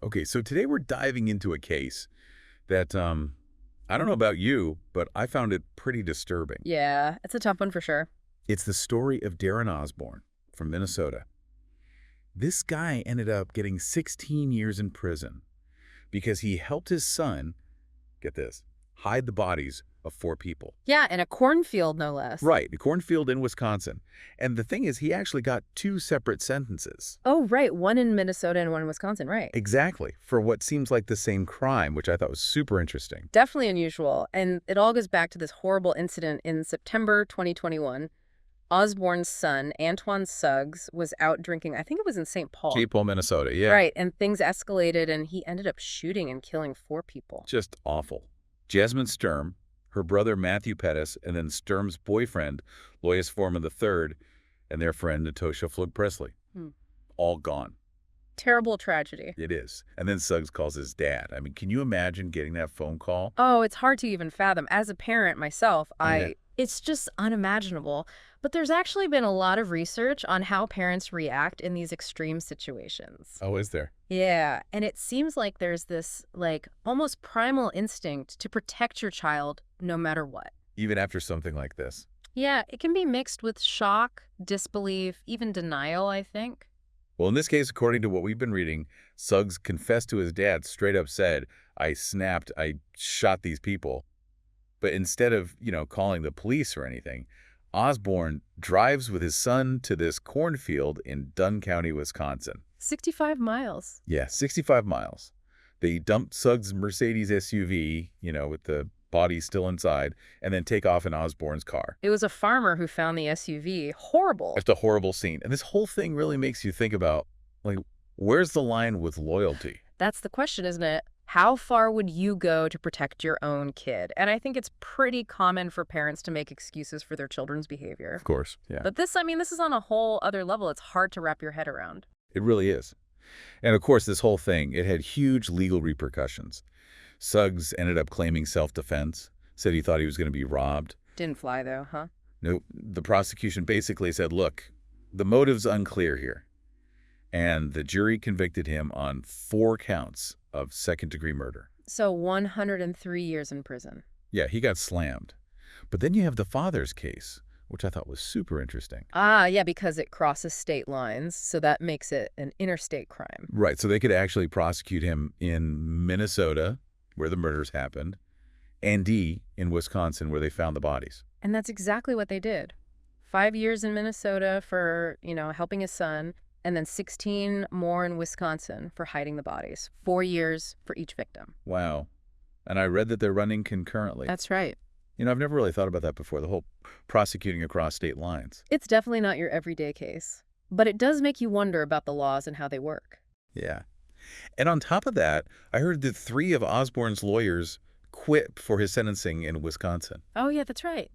Okay, so today we're diving into a case that, I don't know about you, but I found it pretty disturbing. Yeah, it's a tough one for sure. It's the story of Darren Osborne from Minnesota. This guy ended up getting 16 years in prison because he helped his son, get this, hide the bodies of 4 people. Yeah, in a cornfield, no less. Right, the Cornfield in Wisconsin. And the thing is, he actually got 2 separate sentences. Oh, right. One in Minnesota and one in Wisconsin, right. Exactly, for what seems like the same crime, which I thought was super interesting. Definitely unusual. And it all goes back to this horrible incident in September 2021. Osborne's son, Antoine Suggs, was out drinking. I think it was in St. Paul. St. Paul, Minnesota, yeah. Right. And things escalated, and he ended up shooting and killing 4 people. Just awful. Jasmine Sturm, her brother Matthew Pettis, and then Sturm's boyfriend, Lois Foreman III, and their friend Natosha Flug Presley. Hmm. All gone. Terrible tragedy. It is. And then Suggs calls his dad. I mean, can you imagine getting that phone call? Oh, it's hard to even fathom. As a parent myself, Yeah. it's just unimaginable. But there's actually been a lot of research on how parents react in these extreme situations. Oh, is there? Yeah, and it seems like there's this, like, almost primal instinct to protect your child no matter what. Even after something like this. Yeah, it can be mixed with shock, disbelief, even denial, I think. Well, in this case, according to what we've been reading, Suggs confessed to his dad, straight up said, I snapped, I shot these people. But instead of, calling the police or anything, Osborne drives with his son to this cornfield in Dunn County, Wisconsin. 65 miles. Yeah, 65 miles. They dump Suggs' Mercedes SUV, with the body still inside, and then take off in Osborne's car. It was a farmer who found the SUV. Horrible. It's a horrible scene. And this whole thing really makes you think about, where's the line with loyalty? That's the question, isn't it? How far would you go to protect your own kid? And I think it's pretty common for parents to make excuses for their children's behavior. Of course, yeah. But this is on a whole other level. It's hard to wrap your head around. It really is. And of course, this whole thing, it had huge legal repercussions. Suggs ended up claiming self-defense, said he thought he was going to be robbed. Didn't fly, though, huh? No, the prosecution basically said, look, the motive's unclear here. And the jury convicted him on 4 counts of second-degree murder. So 103 years in prison. Yeah, he got slammed. But then you have the father's case, which I thought was super interesting. Ah, yeah, because it crosses state lines, so that makes it an interstate crime. Right, so they could actually prosecute him in Minnesota, where the murders happened, and in Wisconsin, where they found the bodies. And that's exactly what they did. 5 years in Minnesota for, helping his son, and then 16 more in Wisconsin for hiding the bodies. 4 years for each victim. Wow. And I read that they're running concurrently. That's right. I've never really thought about that before, the whole prosecuting across state lines. It's definitely not your everyday case, but it does make you wonder about the laws and how they work. Yeah. And on top of that, I heard that 3 of Osborne's lawyers quit for his sentencing in Wisconsin. Oh, yeah, that's right.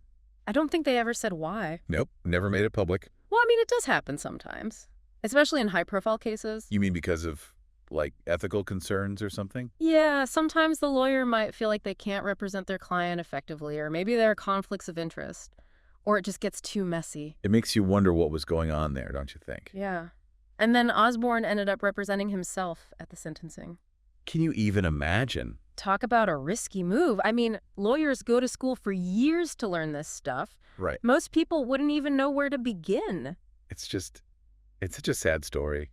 I don't think they ever said why. Nope, never made it public. Well, it does happen sometimes, especially in high-profile cases. You mean because of, ethical concerns or something? Yeah, sometimes the lawyer might feel like they can't represent their client effectively, or maybe there are conflicts of interest, or it just gets too messy. It makes you wonder what was going on there, don't you think? Yeah. And then Osborne ended up representing himself at the sentencing. Can you even imagine? Talk about a risky move. Lawyers go to school for years to learn this stuff. Right. Most people wouldn't even know where to begin. It's such a sad story,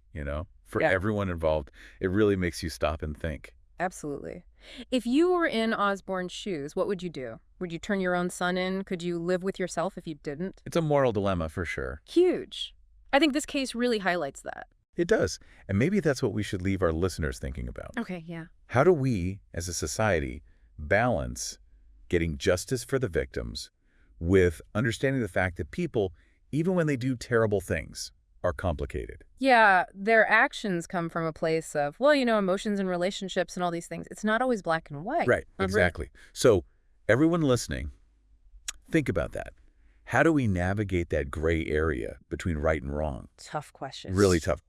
for Yeah. everyone involved. It really makes you stop and think. Absolutely. If you were in Osborne's shoes, what would you do? Would you turn your own son in? Could you live with yourself if you didn't? It's a moral dilemma for sure. Huge. I think this case really highlights that. It does. And maybe that's what we should leave our listeners thinking about. Okay, yeah. How do we, as a society, balance getting justice for the victims with understanding the fact that people, even when they do terrible things, are complicated? Yeah, their actions come from a place of, emotions and relationships and all these things. It's not always black and white. Right, exactly. So everyone listening, think about that. How do we navigate that gray area between right and wrong? Tough question. Really tough.